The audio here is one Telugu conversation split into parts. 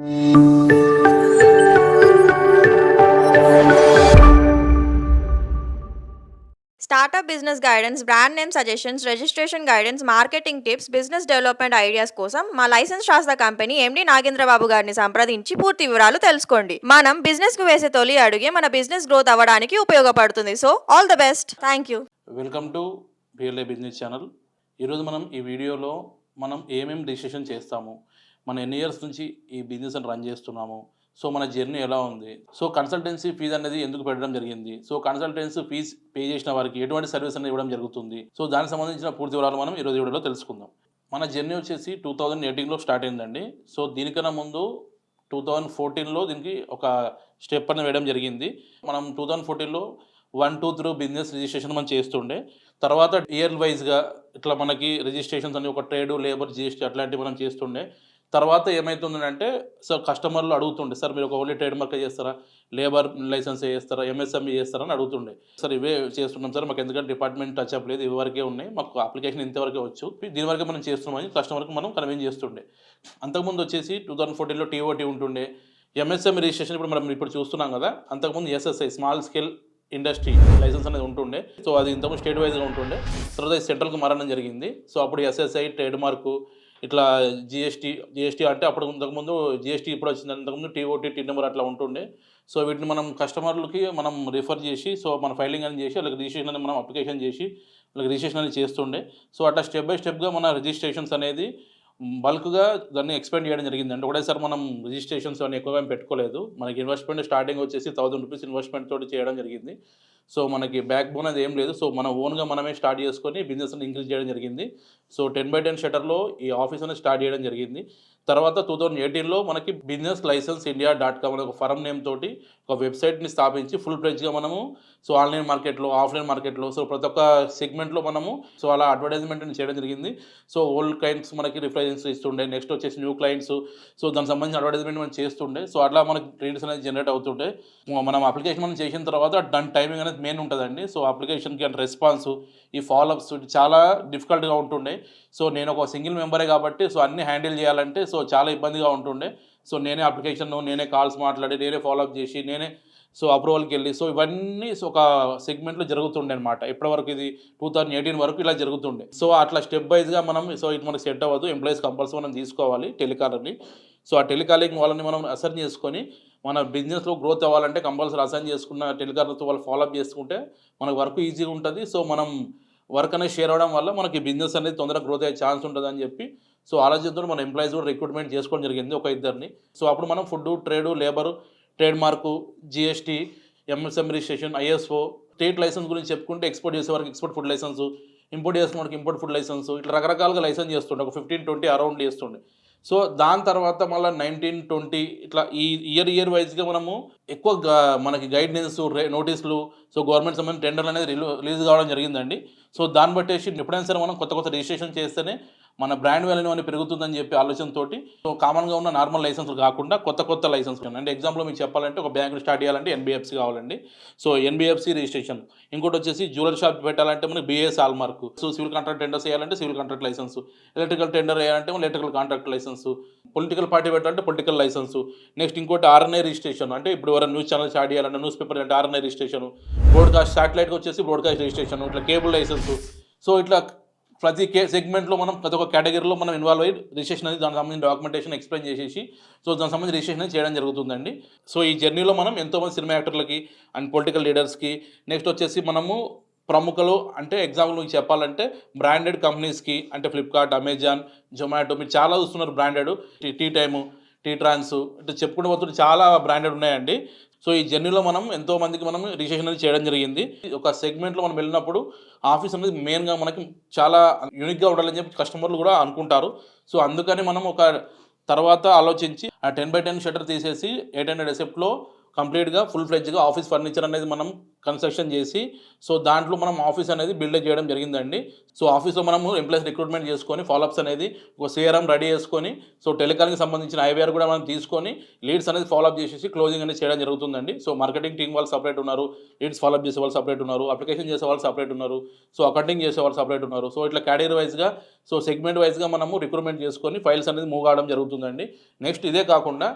Startup business guidance, brand name suggestions, registration guidance, marketing tips, business development ideas కోసం మా లైసెన్స్ శాస్త్ర కంపెనీ ఎండి నాగేంద్రబాబు గారిని సంప్రదించి పూర్తి వివరాలు తెలుసుకోండి. మనం బిజినెస్ కు వేసే తొలి అడుగే మన బిజినెస్ గ్రోత్ అవ్వడానికి ఉపయోగపడుతుంది. So all the best. Thank you. Welcome to BLA business channel. ఈరోజు మనం ఈ వీడియోలో మనం ఏమేమి రిజిస్ట్రేషన్ చేస్తాము, మనం ఎన్ని ఇయర్స్ నుంచి ఈ బిజినెస్ని రన్ చేస్తున్నాము, సో మన జర్నీ ఎలా ఉంది, సో కన్సల్టెన్సీ ఫీజు అనేది ఎందుకు పెట్టడం జరిగింది, సో కన్సల్టెన్సీ ఫీజు పే చేసిన వారికి ఎటువంటి సర్వీస్ అనేది ఇవ్వడం జరుగుతుంది, సో దానికి సంబంధించిన పూర్తి వివరాలు మనం ఈరోజు వీడియోలో తెలుసుకుందాం. మన జర్నీ వచ్చేసి 2018లో స్టార్ట్ అయిందండి. సో దీనికన్నా ముందు 2014లో దీనికి ఒక స్టెప్ అనేది వేయడం జరిగింది. మనం 2014లో 1, 2, 3 బిజినెస్ రిజిస్ట్రేషన్ మనం చేస్తుండే. తర్వాత ఇయర్ వైజ్గా ఇట్లా మనకి రిజిస్ట్రేషన్స్ అని ఒక ట్రేడు, లేబర్, జిఎస్టీ అట్లాంటివి మనం చేస్తుండే. తర్వాత ఏమవుతుందంటే సార్ కస్టమర్లు అడుగుతుండే, సార్ మీరు ఒక ఓన్లీ ట్రేడ్ మార్క్ చేస్తారా, లేబర్ లైసెన్స్ చేస్తారా, ఎంఎస్ఎంఈ చేస్తారా అని అడుగుతుండే. సార్ ఇవే చేస్తున్నాం సార్, మాకు ఎందుకంటే డిపార్ట్మెంట్ టచ్ అప్ లేదు, ఇవి వరకే ఉన్నాయి, మాకు అప్లికేషన్ ఇంతవరకే వచ్చు, దీని వరకే మనం చేస్తున్నామని కస్టమర్కి మనం కన్విన్స్ చేస్తుండే. అంతకుముందు వచ్చేసి 2014లో టీఓటీ ఉంటుండే. ఎంఎస్ఎంఈ రిజిస్ట్రేషన్ ఇప్పుడు మనం ఇప్పుడు చూస్తున్నాం కదా, అంతకుముందు SSI small scale industry licence అనేది ఉంటుండే. సో అది ఇంతకుముందు స్టేట్ వైజ్గా ఉంటుండే, తర్వాత సెంట్రల్కి మారడం జరిగింది. సో అప్పుడు ఎస్ఎస్ఐ, ట్రేడ్ మార్కు, ఇట్లా జిఎస్టీ అంటే అప్పుడు ఇంతకుముందు జిఎస్టీ ఇప్పుడు వచ్చింది, అంతకుముందు టీఓటీ, టీ నెంబర్ అట్లా ఉంటుండే. సో వీటిని మనం కస్టమర్లకి మనం రిఫర్ చేసి, సో మన ఫైలింగ్ అని చేసి వాళ్ళకి రిజిస్ట్రేషన్ అనేది మనం అప్లికేషన్ చేసి వాళ్ళకి రిజిస్ట్రేషన్ అనేది చేస్తుండే. సో అట్లా స్టెప్ బై స్టెప్గా మన రిజిస్ట్రేషన్స్ అనేది బల్క్గా దాన్ని ఎక్స్పెండ్ చేయడం జరిగింది. అంటే ఒకటేసారి మనం రిజిస్ట్రేషన్స్ అని ఎక్కువగా పెట్టుకోలేదు. మనకి ఇన్వెస్ట్మెంట్ స్టార్టింగ్ వచ్చేసి 1000 రూపీస్ ఇన్వెస్ట్మెంట్ తోటి చేయడం జరిగింది. సో మనకి బ్యాక్ బోన్ అది ఏం లేదు. సో మన ఓన్గా మనమే స్టార్ట్ చేసుకొని బిజినెస్ని ఇంక్రీజ్ చేయడం జరిగింది. సో 10/10 షట్టర్లో ఈ ఆఫీస్ అనేది స్టార్ట్ చేయడం జరిగింది. తర్వాత 2018లో మనకి బిజినెస్ లైసెన్స్ ఇండియా.com అనే ఒక ఫరం నేమ్ తోటి ఒక వెబ్సైట్ని స్థాపించి ఫుల్ ప్లెడ్జ్గా మనము సో ఆన్లైన్ మార్కెట్లో, ఆఫ్లైన్ మార్కెట్లో, సో ప్రతి ఒక్క సెగ్మెంట్లో మనము సో అలా అడ్వర్టైజ్మెంట్ని చేయడం జరిగింది. సో ఓల్డ్ క్లయింట్స్ మనకి రిఫరెన్స్ ఇస్తుండే, నెక్స్ట్ వచ్చేసి న్యూ క్లయింట్స్, సో దానికి సంబంధించిన అడ్వర్టైజ్మెంట్ మనం చేస్తుండే. సో అట్లా మనకి లీడ్స్ అనేది జనరేట్ అవుతుండే. మనం అప్లికేషన్ మనం చేసిన తర్వాత దాని టైమింగ్ అనేది మెయిన్ ఉంటుందండి. సో అప్లికేషన్కి అండ్ రెస్పాన్స్, ఈ ఫాలోఅప్స్ చాలా డిఫికల్ట్గా ఉంటుండే. సో నేను ఒక సింగిల్ మెంబరే కాబట్టి సో అన్నీ హ్యాండిల్ చేయాలంటే సో చాలా ఇబ్బందిగా ఉంటుండే. సో నేనే అప్లికేషన్, నేనే కాల్స్ మాట్లాడి, నేనే ఫాలోఅప్ చేసి, నేనే సో అప్రూవల్కి వెళ్ళి, సో ఇవన్నీ ఒక సెగ్మెంట్లో జరుగుతుండే అనమాట. ఇప్పటివరకు ఇది 2018 వరకు ఇలా జరుగుతుండే. సో అట్లా స్టెప్ వైజ్గా మనం సో ఇది మనకి సెట్ అవ్వదు, ఎంప్లాయీస్ కంపల్సరీ మనం తీసుకోవాలి టెలికాలర్ని. సో ఆ టెలికాలింగ్ వాళ్ళని మనం అసైన్ చేసుకొని మన బిజినెస్లో గ్రోత్ అవ్వాలంటే కంపల్సరీ అసైన్ చేసుకున్న టెలికాలర్తో వాళ్ళు ఫాలోఅప్ చేసుకుంటే మనకు వర్క్ ఈజీగా ఉంటుంది. సో మనం వర్క్ అనేది షేర్ అవ్వడం వల్ల మనకి బిజినెస్ అనేది తొందరగా గ్రోత్ అయ్యే ఛాన్స్ ఉంటుందని చెప్పి సో ఆలోచనతో మన ఎంప్లాయీస్ కూడా రిక్రూట్మెంట్ చేసుకోవడం జరిగింది, ఒక ఇద్దరిని. సో అప్పుడు మనం food, trade, labour, trade mark, GST, MSM registration, ISO, state licence గురించి చెప్పుకుంటే ఎక్స్పోర్ట్ చేసే వారికి ఎక్స్పోర్ట్ ఫుడ్ లైసెన్స్, ఇంపోర్ట్ చేసిన ఇంపోర్ట్ ఫుడ్ లైసెన్స్, ఇట్లా రకరకాలుగా లైసెన్స్ చేస్తుండే, ఒక 15-20 అరౌండ్ చేస్తుండే. సో దాని తర్వాత మళ్ళీ 19-20 ఇట్లా ఈ ఇయర్ వైజ్గా మనము ఎక్కువ మనకి గైడ్లైన్స్, నోటీసులు, సో గవర్నమెంట్ సంబంధించిన టెండర్లు అనేది రిలీజ్ కావడం జరిగిందండి. సో దాన్ని బట్టేసి ఎప్పుడైనా సరే మనం కొత్త రిజిస్ట్రేషన్ చేస్తేనే మన బ్రాండ్ వాల్యూ అనేది పెరుగుతుందని చెప్పి ఆలోచనతోటి సో కామన్గా ఉన్న నార్మల్ లైసెన్స్లు కాకుండా కొత్త లైసెన్స్ అంటే ఎగ్జాంపుల్ మీకు చెప్పాలంటే ఒక బ్యాంకులు స్టార్ట్ చేయాలంటే ఎన్బిఎఫ్సి కావాలండి. So NBFC registration. ఇంకోటి వచ్చేసి జ్యువెలరీ షాప్ పెట్టాలంటే మనకి BAS hallmark. So civil contract tenders చేయాలంటే civil contract licence. Electrical tender వేయాలంటే electrical contract licence. Political party పెట్టాలంటే పొలిటికల్ లైసెన్స్. నెక్స్ట్ ఇంకోటి ఆర్ఎన్ఐ రిజిస్ట్రేషన్. అంటే ఇప్పుడు ఎవరైనా న్యూస్ ఛానల్ స్టార్ట్ చేయాలంటే న్యూస్ పేపర్ అంటే ఆర్ఎన్ఐ రిజిస్ట్రేషన్. బ్రాడ్కాస్ట్ శాటిలైట్కి వచ్చేసి బ్రాడ్కాస్ట్ రిజిస్ట్రేషన్, ఇట్లా కేబుల్ లైసెన్స్. సో ఇట్లా ప్రతి సెగ్మెంట్లో మనం ప్రతి ఒక్క కేటగిరీలో మనం ఇన్వాల్వ్ అయ్యి రిజిస్ట్రేషన్ అనేది దానికి సంబంధించిన డాక్యుమెంటేషన్ ఎక్స్ప్లెయిన్ చేసేసి సో దానికి సంబంధించిన రిజిస్ట్రేషన్ అనేది చేయడం జరుగుతుందండి. సో ఈ జర్నీలో మనం ఎంతోమంది సినిమా యాక్టర్లకి అండ్ పొలిటికల్ లీడర్స్కి, నెక్స్ట్ వచ్చేసి మనము ప్రముఖులు అంటే ఎగ్జాంపుల్ మీకు చెప్పాలంటే బ్రాండెడ్ కంపెనీస్కి అంటే ఫ్లిప్కార్ట్, అమెజాన్, జొమాటో, మీరు చాలా చూస్తున్నారు బ్రాండెడ్, టీ టైము, టీ ట్రాన్స్, ఇట్లా చెప్పుకుంటూ పోతుంటే చాలా బ్రాండెడ్ ఉన్నాయండి. సో ఈ జర్నీలో మనం ఎంతోమందికి మనం రిజిస్ట్రేషన్ అనేది చేయడం జరిగింది. ఒక సెగ్మెంట్లో మనం వెళ్ళినప్పుడు ఆఫీస్ అనేది మెయిన్గా మనకి చాలా యూనిక్గా ఉండాలని చెప్పి కస్టమర్లు కూడా అనుకుంటారు. సో అందుకని మనం ఒక తర్వాత ఆలోచించి ఆ 10/10 షట్టర్ తీసేసి 800 ఎసెప్ట్లో కంప్లీట్గా ఫుల్ ఫ్లెడ్జ్గా ఆఫీస్ ఫర్నిచర్ అనేది మనం కన్స్ట్రక్షన్ చేసి సో దాంట్లో మనం ఆఫీస్ అనేది బిల్డ్ చేయడం జరిగిందండి. సో ఆఫీస్లో మనము ఎంప్లాయీస్ రిక్రూట్మెంట్ చేసుకొని ఫాలోఅప్స్ అనేది ఒక సిఆర్ఎం రెడీ చేసుకొని సో టెలికాలింగ్కి సంబంధించిన ఐవీఆర్ కూడా మనం తీసుకొని లీడ్స్ అనేది ఫాలోఅప్ చేసేసి క్లోజింగ్ అనేది చేయడం జరుగుతుందండి. సో మార్కెటింగ్ టీం వాళ్ళు సపరేట్ ఉన్నారు, లీడ్స్ ఫాలోఅప్ చేసే వాళ్ళు సపరేట్ ఉన్నారు, అప్లికేషన్ చేసే వాళ్ళు సపరేట్ ఉన్నారు, సో అకౌంటింగ్ చేసే వాళ్ళు సపరేట్ ఉన్నారు. సో ఇట్లా కేటగిరీ వైజ్గా సో సెగ్మెంట్ వైజ్గా మనము రిక్రూట్మెంట్ చేసుకొని ఫైల్స్ అనేది మూవ్ కావడం జరుగుతుందండి. నెక్స్ట్ ఇదే కాకుండా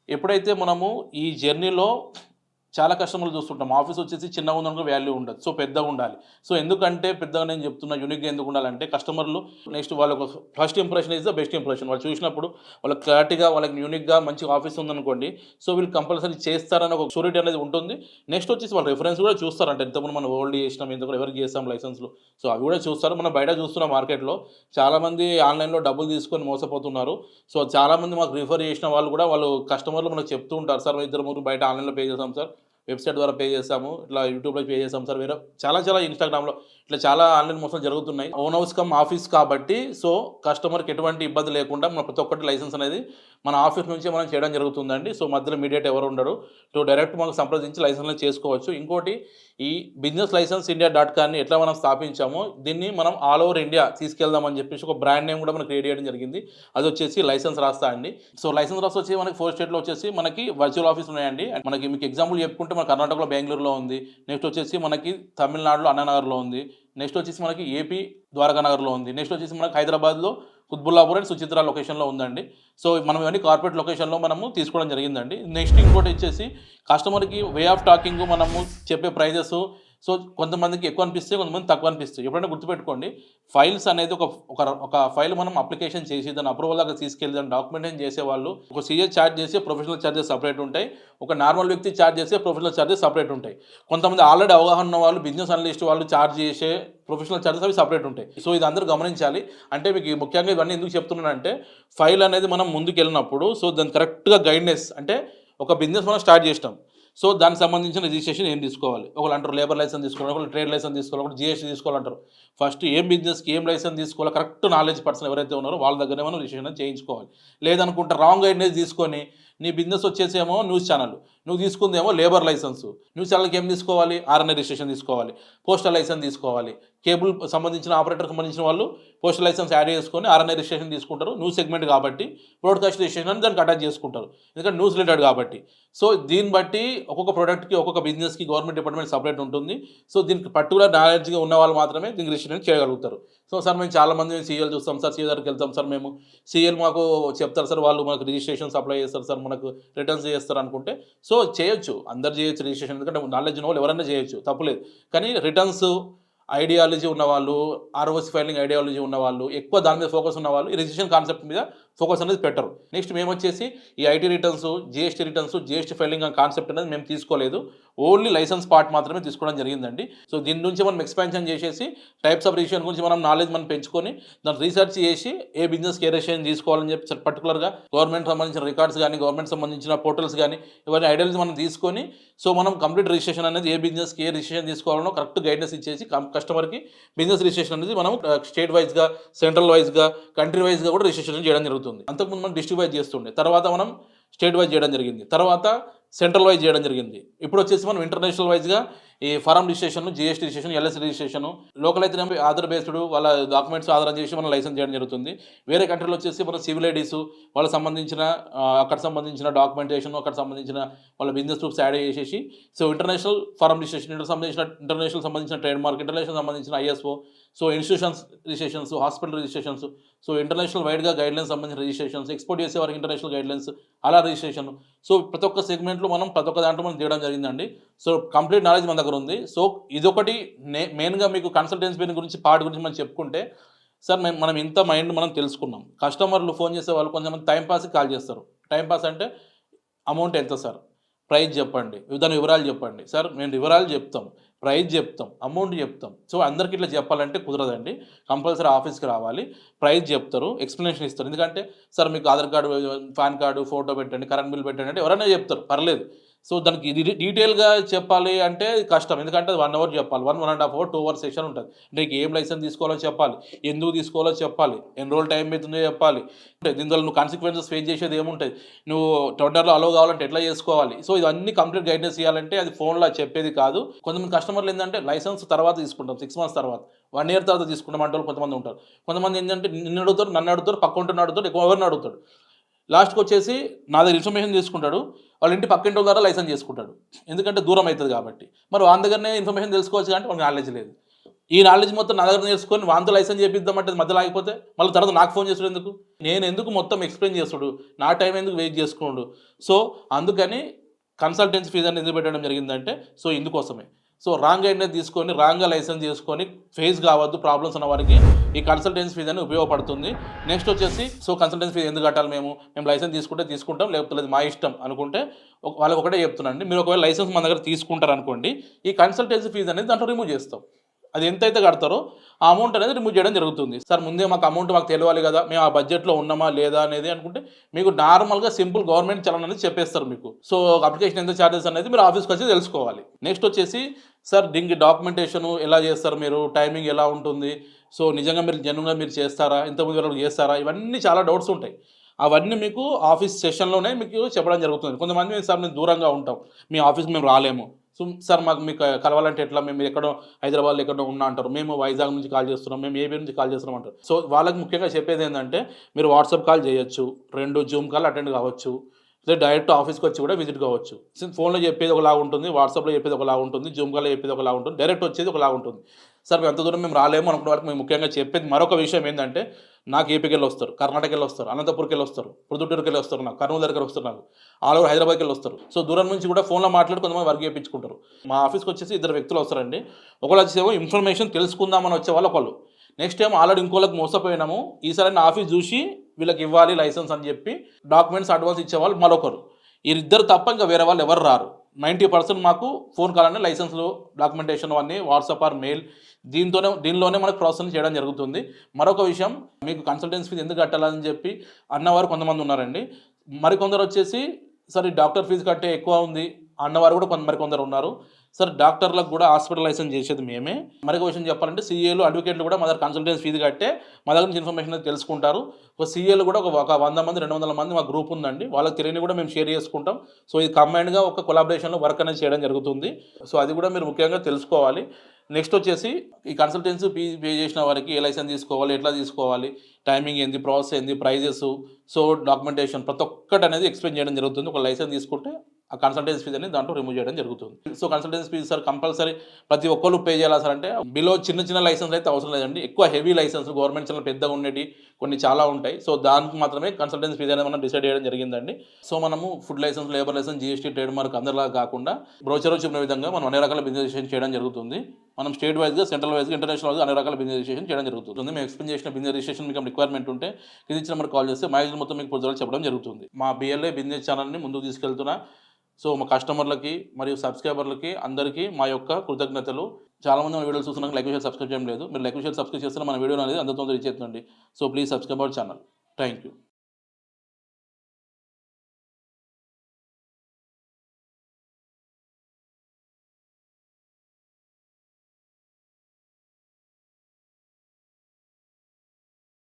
ఎప్పుడైతే మనము ఈ జర్నీలో చాలా కస్టమర్లు చూస్తుంటాం, ఆఫీస్ వచ్చేసి చిన్నగా ఉందనుకో వాల్యూ ఉండదు, సో పెద్దగా ఉండాలి. సో ఎందుకంటే పెద్దగా నేను చెప్తున్నా యూనిక్గా ఎందుకు ఉండాలంటే కస్టమర్లు నెక్స్ట్ వాళ్ళకు first impression is the best impression. వాళ్ళు చూసినప్పుడు వాళ్ళకి క్లారిటీగా వాళ్ళకి యూనిక్గా మంచి ఆఫీస్ ఉందనుకోండి, సో వీళ్ళు కంపల్సరీ చేస్తారని ఒక షూరిటీ అనేది ఉంటుంది. నెక్స్ట్ వచ్చేసి వాళ్ళ రిఫరెన్స్ కూడా చూస్తారంటే ఎంతమంది మనం ఓల్డ్ చేసినాం, ఎందుకు ఎవరికి చేస్తాం లైసెన్స్లు, సో అవి కూడా చూస్తారు. మనం బయట చూస్తున్న మార్కెట్లో చాలామంది ఆన్లైన్లో డబ్బులు తీసుకొని మోసపోతున్నారు. సో చాలామంది మాకు రిఫర్ చేసిన వాళ్ళు కూడా వాళ్ళు కస్టమర్లు మనకు చెప్తూ ఉంటారు, సార్ ఇద్దరు ముగ్గురు బయట ఆన్లైన్లో పే చేస్తాం సార్, వెబ్సైట్ ద్వారా పే చేస్తాము, ఇట్లా యూట్యూబ్లో పే చేస్తాం సార్, వేరే చాలా ఇన్స్టాగ్రామ్లో ఇట్లా చాలా ఆన్లైన్ మోసాలు జరుగుతున్నాయి. ఓన్ హౌస్ కమ్ ఆఫీస్ కాబట్టి సో కస్టమర్కి ఎటువంటి ఇబ్బంది లేకుండా మన ప్రతి ఒక్కటి లైసెన్స్ అనేది మన ఆఫీస్ నుంచే మనం చేయడం జరుగుతుందండి. సో మధ్యలో మీడియేట్ ఎవరు ఉండరు, సో డైరెక్ట్ మనకు సంప్రదించి లైసెన్స్ చేసుకోవచ్చు. ఇంకోటి ఈ బిజినెస్ లైసెన్స్ ఇండియా.com ఎట్లా మనం స్థాపించామో దీన్ని మనం ఆల్ ఓవర్ ఇండియా తీసుకెళ్దామని చెప్పేసి ఒక బ్రాండ్ నేమ్ కూడా మనకు క్రియేట్ చేయడం జరిగింది. అది వచ్చేసి లైసెన్స్ రాస్తా అండి. సో లైసెన్స్ రాస్తా వచ్చి మనకి 4 స్టేట్లో వచ్చేసి మనకి వర్చువల్ ఆఫీస్ ఉన్నాయండి. మనకి మీకు ఎగ్జాంపుల్ చెప్పుకుంటే మన కర్ణాటకలో బెంగళూరులో ఉంది, నెక్స్ట్ వచ్చేసి మనకి తమిళనాడులో అన్నానగర్లో ఉంది, నెక్స్ట్ వచ్చేసి మనకి ఏపీ ద్వారకానగర్లో ఉంది, నెక్స్ట్ వచ్చేసి మనకి హైదరాబాద్లో కుత్బుల్లాపూర్ అండ్ సుచిత్ర లొకేషన్లో ఉందండి. సో మనం ఇవన్నీ కార్పొరేట్ లొకేషన్లో మనము తీసుకోవడం జరిగిందండి. నెక్స్ట్ ఇంకోటి వచ్చేసి కస్టమర్కి వే ఆఫ్ టాకింగ్ మనము చెప్పే ప్రైజెస్ సో కొంతమందికి ఎక్కువ అనిపిస్తే కొంతమంది తక్కువ అనిపిస్తాయి. ఎప్పుడైనా గుర్తుపెట్టుకోండి, ఫైల్స్ అనేది ఒక ఫైల్ మనం అప్లికేషన్ చేసి దాన్ని అప్రూవల్ దాకా తీసుకెళ్ళి దాన్ని డాక్యుమెంటేషన్ చేసేవాళ్ళు ఒక సీఏ ఛార్జ్ చేసి ప్రొఫెషనల్ ఛార్జెస్ సపరేట్ ఉంటాయి, ఒక నార్మల్ వ్యక్తి ఛార్జ్ చేసే ప్రొఫెషనల్ ఛార్జెస్ సపరేట్ ఉంటాయి. కొంతమంది ఆల్రెడీ అవగాహన ఉన్న వాళ్ళు బిజినెస్ అనలిస్ట్ వాళ్ళు ఛార్జ్ చేసే ప్రొఫెషనల్ ఛార్జెస్ అవి సపరేట్ ఉంటాయి. సో ఇది అందరూ గమనించాలి. అంటే మీకు ముఖ్యంగా ఇవన్నీ ఎందుకు చెప్తున్నానంటే ఫైల్ అనేది మనం ముందుకు వెళ్ళినప్పుడు సో దాన్ని కరెక్ట్గా గైడ్నెస్ అంటే ఒక బిజినెస్ మనం స్టార్ట్ చేసినాం, సో దానికి సంబంధించిన రిజిస్ట్రేషన్ ఏం తీసుకోవాలి, ఒకళ్ళు అంటారు లేబర్ లైసెన్స్ తీసుకోవాలి, ఒకళ్ళు ట్రేడ్ లైసెన్స్ తీసుకోవాలి, ఒకళ్ళు జిఎస్టీ తీసుకోవాలంటారు. ఫస్ట్ ఏం బిజినెస్కి ఏం లైసెన్స్ తీసుకోవాలో కరెక్ట్ నాలెడ్జ్ పర్సన్ ఎవరైతే ఉన్నారో వాళ్ళ దగ్గరే మనం రిజిస్ట్రేషన్ చేయించుకోవాలి. లేదనుకుంటే రాంగ్ గైడ్నెస్ తీసుకొని నీ బిజినెస్ వచ్చేసేమో న్యూస్ ఛానల్, నువ్వు తీసుకుందేమో లేబర్ లైసెన్స్, న్యూస్ ఛానల్కి ఏం తీసుకోవాలి, ఆర్ఎన్ఐ రిజిస్ట్రేషన్ తీసుకోవాలి, పోస్టల్ లైసెన్స్ తీసుకోవాలి, కేబుల్ సంబంధించిన ఆపరేటర్కి సంబంధించిన వాళ్ళు పోస్టల్ లైసెన్స్ యాడ్ చేసుకొని ఆర్ఎన్ఐ రిజిస్ట్రేషన్ తీసుకుంటారు. న్యూస్ సెగ్మెంట్ కాబట్టి బ్రాడ్కాస్ట్ రిజిస్ట్రేషన్ దానికి అటాచ్ చేసుకుంటారు, ఎందుకంటే న్యూస్ రిలేటెడ్ కాబట్టి. సో దీన్ని బట్టి ఒక్కొక్క ప్రోడక్ట్కి ఒక్కొక్క బిజినెస్కి గవర్నమెంట్ డిపార్ట్మెంట్ సపరేట్ ఉంటుంది. సో దీనికి పర్టికులర్ నాలెడ్జ్గా ఉన్న వాళ్ళు మాత్రమే దీనికి రిజిస్ట్రేషన్ చేయగలుగుతారు. సో సార్ మేము చాలామంది సీఎల్ చూస్తాం సార్, సీఎల్ దగ్గరికి వెళ్తాం సార్, మేము సీఎల్ మాకు చెప్తారు సార్, వాళ్ళు మనకు రిజిస్ట్రేషన్స్ అప్లై చేస్తారు సార్, మనకు రిటర్న్స్ చేస్తారు అనుకుంటే సో చేయొచ్చు, అందరు చేయొచ్చు రిజిస్ట్రేషన్, ఎందుకంటే నాలెడ్జ్ ఉన్న వాళ్ళు ఎవరైనా చేయొచ్చు, తప్పులేదు. కానీ రిటర్న్స్ ఐడియాలజీ ఉన్నవాళ్ళు, ఆర్ఓసి ఫైలింగ్ ఐడియాలజీ ఉన్నవాళ్ళు, ఎక్కువ దాని మీద ఫోకస్ ఉన్నవాళ్ళు ఈ రిజిస్ట్రేషన్ కాన్సెప్ట్ మీద ఫోకస్ అనేది పెట్టరు. నెక్స్ట్ మేము వచ్చేసి ఈ IT returns, GST filing concept అనేది మేము తీసుకోలేదు, ఓన్లీ లైసెన్స్ పార్ట్ మాత్రమే తీసుకోవడం జరిగిందండి. సో దీని నుంచి మనం ఎక్స్పాన్షన్ చేసేసి టైప్స్ ఆఫ్ రిజిస్ట్రేషన్ గురించి మనం నాలెడ్జ్ మనం పెంచుకొని దాన్ని రీసెర్చ్ చేసి ఏ బిజినెస్కి ఏ రిజిస్ట్రేషన్ తీసుకోవాలని చెప్పి పర్టికులర్గా గవర్నమెంట్ సంబంధించిన రికార్డ్స్ కానీ గవర్నమెంట్ సంబంధించిన పోర్టల్స్ కానీ ఇవన్నీ ఐడియాలజీ మనం తీసుకొని సో మనం కంప్లీట్ రిజిస్ట్రేషన్ అనేది ఏ బిజినెస్కి ఏ రిజిస్ట్రేషన్ తీసుకోవాలనో కరెక్ట్ గైడెన్స్ ఇచ్చేసి కస్టమర్కి బిజినెస్ రిజిస్ట్రేషన్ అనేది మనం స్టేట్ వైజ్గా, సెంట్రల్ వైజ్గా, కంట్రీ వైజ్గా కూడా రిజిస్ట్రేషన్ చేయడం జరుగుతుంది. అంతకుముందు మనం డిస్ట్రిక్ట్ వైజ్ చేస్తుండే, తర్వాత మనం స్టేట్ వైజ్ చేయడం జరిగింది, తర్వాత సెంట్రల్ వైజ్ చేయడం జరిగింది. ఇప్పుడు వచ్చేసి మనం ఇంటర్నేషనల్ వైజ్గా ఈ form registration, GST registration, LSC registration, local అయితే ఆధార్ బేస్డ్ వాళ్ళ డాక్యుమెంట్స్ ఆధారం చేసి మనం లైసెన్స్ చేయడం జరుగుతుంది. వేరే కంట్రీలో వచ్చేసి మన సివిల్ ఐడీస్ వాళ్ళకి సంబంధించిన అక్కడ సంబంధించిన డాక్యుమెంటేషన్, అక్కడ సంబంధించిన వాళ్ళ బిజినెస్ గ్రూప్స్ యాడ్ చేసేసి so international form registration, international సంబంధించిన ట్రేడ్ మార్క్, ఇంటర్నేషనల్ సంబంధించిన ISO, so institutions registrations, hospital registrations, so international వైడ్గా గైడ్లైన్స్ సంబంధించిన రిజిస్ట్రేషన్స్, ఎక్స్పోర్ట్ చేసే వారికి ఇంటర్నేషనల్ గైడ్లైన్స్ అలా రిజిస్ట్రేషన్. సో ప్రతి ఒక్క సెగ్మెంట్లో మనం ప్రతి ఒక్క దాంట్లో మనం తీయడం జరిగిందండి. సో కంప్లీట్ నాలెడ్జ్ మన దగ్గర ఉంది. సో ఇదొకటి మెయిన్గా మీకు కన్సల్టెన్సీ గురించి పార్ట్ గురించి మనం చెప్పుకుంటే సార్ మనం ఇంత మైండ్ మనం తెలుసుకున్నాం. కస్టమర్లు ఫోన్ చేసే వాళ్ళు కొంతమంది టైంపాస్కి కాల్ చేస్తారు. టైంపాస్ అంటే అమౌంట్ ఎంత సార్, ప్రైస్ చెప్పండి, దాని వివరాలు చెప్పండి. సార్ మేము వివరాలు చెప్తాం, ప్రైస్ చెప్తాం, అమౌంట్ చెప్తాం. సో అందరికీ ఇట్లా చెప్పాలంటే కుదరదండి, కంపల్సరీ ఆఫీస్కి రావాలి, ప్రైస్ చెప్తారు, ఎక్స్ప్లెనేషన్ ఇస్తారు. ఎందుకంటే సార్ మీకు Aadhaar card, pan card, photo పెట్టండి, కరెంట్ బిల్ పెట్టండి అంటే ఎవరైనా చెప్తారు, పర్లేదు. సో దానికి డీటెయిల్‌గా చెప్పాలి అంటే కష్టం. ఎందుకంటే అది 1 అవర్ చెప్పాలి. 1, 1 ½ అవర్, 2 అవర్స్ సెషన్ ఉంటది. నీకు ఏం లైసెన్స్ తీసుకోవాలో చెప్పాలి. ఎందుకు తీసుకోవాలో చెప్పాలి. ఎన్ని రోజులు టైం అయితుందో చెప్పాలి. దీనివల్ల నువ్వు కాన్సిక్వెన్సెస్ ఫేస్ చేసేది ఏముంటది. నువ్వు టెండర్‌లో అలో కావాలంటే ఎట్లా చేసుకోవాలి. సో ఇవన్నీ కంప్లీట్ గైడెన్స్ ఇయ్యాలంటే అది ఫోన్‌లో చెప్పేది కాదు. కొంతమంది కస్టమర్‌లు ఏందంటే లైసెన్స్ తర్వాత తీసుకుంటాం. 6 మంత్స్ తర్వాత. 1 ఇయర్ తర్వాత తీసుకుంటాం అంటోళ్ళు కొంతమంది ఉంటారు. కొంతమంది ఏంటంటే నిన్ను అడుగుతారు, నన్ను అడుగుతారు, పక్కోంటోని అడుగుతారు, ఎవరిని అడుగుతాడు. లాస్ట్‌కొచ్చేసి నా దగ్గర ఇన్ఫర్మేషన్ తీసుకుంటాడు. వాళ్ళ ఇంటి పక్కింటోళ్ళ ద్వారా లైసెన్స్ చేసుకుంటాడు. ఎందుకంటే దూరం అయితది కాబట్టి. మరి వాని దగ్గరనే ఇన్ఫర్మేషన్ తెలుసుకోవచ్చు అంటే వానికి నాలెడ్జ్ లేదు. ఈ నాలెడ్జ్ మొత్తం నా దగ్గర నేర్చుకొని వానితో లైసెన్స్ చేపిద్దామంటే అది మధ్యలో ఆగిపోతే మళ్ళీ తర్వాత నాకు ఫోన్ చేసుడు ఎందుకు? నేను ఎందుకు మొత్తం ఎక్స్‌ప్లెయిన్ చేసుడు? నా టైం ఎందుకు వేస్ట్ చేసుకోనుడు? సో, అందుకని కన్సల్టెన్సీ ఫీజ్ అనేది ఎందుకు పెట్టడం జరిగిందంటే సో ఇందుకోసమే. సో రాంగ్ గైడ్‌లైన్ తీసుకొని రాంగ్‌గా లైసెన్స్ చేసుకొని ఫేస్ కావద్దు ప్రాబ్లమ్స్ ఉన్న వారికి ఈ కన్సల్టెన్సీ ఫీజ్ అనేది ఉపయోగపడుతుంది. నెక్స్ట్ వచ్చేసి సో కన్సల్టెన్సీ ఫీజ్ ఎందుకు కట్టాలి మేము? మేము లైసెన్స్ తీసుకుంటే తీసుకుంటాం లేకపోతే లేదు మా ఇష్టం అనుకుంటే వాళ్ళకి ఒకటే చెప్తున్నానండి. మీరు ఒకవేళ లైసెన్స్ మన దగ్గర తీసుకుంటారనుకోండి ఈ కన్సల్టెన్సీ ఫీజ్ అనేది దాంట్లో రిమూవ్ చేస్తాం. అది ఎంతైతే కడతారో ఆ అమౌంట్ అనేది రిమూవ్ చేయడం జరుగుతుంది. సార్ ముందే మాకు అమౌంట్ మాకు తెలవాలి కదా! మేము ఆ బడ్జెట్‌లో ఉన్నామా లేదా అనేది అనుకుంటే మీకు నార్మల్‌గా సింపుల్ గవర్నమెంట్ చలన్ అనేది చెప్పేస్తారు మీకు. సో అప్లికేషన్ ఎంత చార్జెస్ అనేది మీరు ఆఫీస్‌కొచ్చి తెలుసుకోవాలి. నెక్స్ట్ వచ్చేసి సార్ దీనికి డాక్యుమెంటేషన్ ఎలా చేస్తారు మీరు? టైమింగ్ ఎలా ఉంటుంది? సో నిజంగా మీరు జెన్యూన్‌గా మీరు చేస్తారా? ఇంతకుముందు ఎవరైనా చేస్తారా? ఇవన్నీ చాలా డౌట్స్ ఉంటాయి. అవన్నీ మీకు ఆఫీస్ సెషన్‌లోనే మీకు చెప్పడం జరుగుతుంది. కొంతమంది సార్ మేము దూరంగా ఉంటాం. మీ ఆఫీస్‌కి మేము రాలేము. సో సార్ మాకు మీకు కలవాలంటే ఎట్లా? మేము ఎక్కడో హైదరాబాద్‌లో ఎక్కడో ఉన్నా అంటారు. మేము వైజాగ్ నుంచి కాల్ చేస్తున్నాం. మేము ఏబీ నుంచి కాల్ చేస్తున్నాం అంటారు. సో వాళ్ళకి ముఖ్యంగా చెప్పేదేందంటే మీరు వాట్సాప్ కాల్ చేయొచ్చు. 2 జూమ్ కాల్ అటెండ్ కావచ్చు. లేదా డైరెక్ట్ ఆఫీస్‌కొచ్చి కూడా విజిట్ కావచ్చు. ఫోన్‌లో చెప్పేది ఒకలాగా ఉంటుంది. వాట్సాప్‌లో చెప్పేది ఒకలాగా ఉంటుంది. జూమ్ కాల్‌లో చెప్పేది ఒకలాగా ఉంటుంది. డైరెక్ట్ వచ్చేది ఒకలాగా ఉంటుంది. సార్ మేము అంత దూరం మేము రాలేము అనుకున్న వాళ్ళకి మేము ముఖ్యంగా చెప్పేది మరొక విషయం ఏందంటే నాకు ఏపీకెళ్ళొస్తారు, కర్ణాటకెళ్ళొస్తారు, అనంతపూర్‌కెళ్ళొస్తారు, ప్రొద్దుటూరుకెళ్ళొస్తారు నాకు, కర్నూలు దగ్గరకొస్తారు నాకు. All over హైదరాబాద్‌కెళ్ళొస్తారు. సో దూరం నుంచి కూడా ఫోన్‌లో మాట్లాడి కొంతమంది వర్క్ చేపించుకుంటారు. మా ఆఫీస్‌కొచ్చేసి ఇద్దరు వ్యక్తులు వస్తారండి. ఒకళ్ళొచ్చేమో ఇన్ఫర్మేషన్ తెలుసుకుందామని వచ్చేవాళ్ళు ఒకళ్ళు. నెక్స్ట్ ఏమో ఆల్రెడీ ఇంకోళ్ళకి మోసపోయినాము. ఈసారి నా ఆఫీస్ చూసి వీళ్ళకి ఇవ్వాలి లైసెన్స్ అని చెప్పి డాక్యుమెంట్స్ అడ్వాన్స్ ఇచ్చేవాళ్ళు మరొకరు. వీరిద్దరు తప్ప ఇంకా వేరే వాళ్ళు ఎవరు రారు. 90% మాకు ఫోన్ కాల్ అనే లైసెన్స్‌లు, డాక్యుమెంటేషన్ అన్నీ వాట్సాప్ ఆర్ మెయిల్ దీనిలోనే మనకు ప్రాసెస్ చేయడం జరుగుతుంది. మరొక విషయం మీకు కన్సల్టెన్సీ ఫీజ్ ఎందుకు కట్టాలని చెప్పి అన్నవారు కొంతమంది ఉన్నారండి. మరికొందరొచ్చేసి సార్ ఈ డాక్టర్ ఫీజ్ కంటే ఎక్కువ ఉంది అన్నవారు కూడా మరికొందరు ఉన్నారు. సార్ డాక్టర్లకు కూడా హాస్పిటల్ లైసెన్స్ చేసేది మేమే. మరొక విషయం చెప్పాలంటే సీఏలు, అడ్వకేట్లు కూడా మా దగ్గర కన్సల్టెన్సీ ఫీజ్ కట్టే మా దగ్గర నుంచి ఇన్ఫర్మేషన్ అనేది తెలుసుకుంటారు. ఒక సీఏలు కూడా ఒక 100 మంది, 200 మంది మా గ్రూప్ ఉందండి. వాళ్ళకి తెలియనివి కూడా మేము షేర్ చేసుకుంటాం. సో ఇది కంబైన్డ్‌గా ఒక కొలాబరేషన్‌లో వర్క్ అనేది చేయడం జరుగుతుంది. సో అది కూడా మీరు ముఖ్యంగా తెలుసుకోవాలి. నెక్స్ట్ వచ్చేసి ఈ కన్సల్టెన్సీ ఫీజ్ పే చేసిన వారికి ఏ లైసెన్స్ తీసుకోవాలి, ఎట్లా తీసుకోవాలి, టైమింగ్ ఏంది, ప్రాసెస్ ఏంది, ప్రైజెస్, సో డాక్యుమెంటేషన్ ప్రతి ఒక్కటి అనేది ఎక్స్‌ప్లెయిన్ చేయడం జరుగుతుంది. ఒక లైసెన్స్ తీసుకుంటే ఆ కన్సల్టెన్సీ ఫీజ్ అనేది దాంట్లో రిమూవ్ చేయడం జరుగుతుంది. So consultancy fees sir compulsory ప్రతి ఒక్కళ్ళు పే చేయాలా సార్ అంటే బిలో చిన్న లైసెన్స్ అయితే అవసరం లేదండి. ఎక్కువ హెవీ లైసెన్స్ గవర్నమెంట్ ఛానల్ పెద్దగా ఉండేవి కొన్ని చాలా ఉంటాయి. సో దానికి మాత్రమే కన్సల్టెన్సీ ఫీజ్ అనేది మనం డిసైడ్ చేయడం జరిగిందండి. సో మనము food licence, labour licence, GST, trade mark అందరిలాగా కాకుండా బ్రోచర్‌లో చెప్పిన విధంగా మనం అన్ని రకాల బిజినెస్ రిజిస్ట్రేషన్ చేయడం జరుగుతుంది. మనం స్టేట్ వైస్‌గా, సెంట్రల్ వైస్‌గా, ఇంటర్నేషనల్ వైస్‌గా అన్ని రకాల బిజినెస్ రిజిస్ట్రేషన్ చేయడం జరుగుతుంది. మేము ఎక్స్‌ప్లెయిన్ చేసిన బిజినెస్ రిజిస్ట్రేషన్ మీకు రిక్వైర్మెంట్ ఉంటే కింద ఇచ్చిన నెంబర్‌కి కాల్ చేస్తే మ్యాగజైన్ మొత్తం మీకు పొద్దున చెప్పడం జరుగుతుంది. మా బిఎల్ఏ బిజినెస్ ఛానల్‌ని ముందుకు తీసుకెళ్తున్నా. సో మా కస్టమర్లకి మరియు సబ్స్క్రైబర్లకి అందరికీ మా యొక్క కృతజ్ఞతలు. చాలామంది మన వీడియోలు చూస్తున్నాక లైక్, షేర్, సబ్స్క్రైబ్ చేయడం లేదు. మీరు లైక్, షేర్, సబ్స్క్రైబ్ చేస్తే మన వీడియో అనేది అందరితో రీచ్ అవుతుందండి. So please subscribe our channel. Thank you.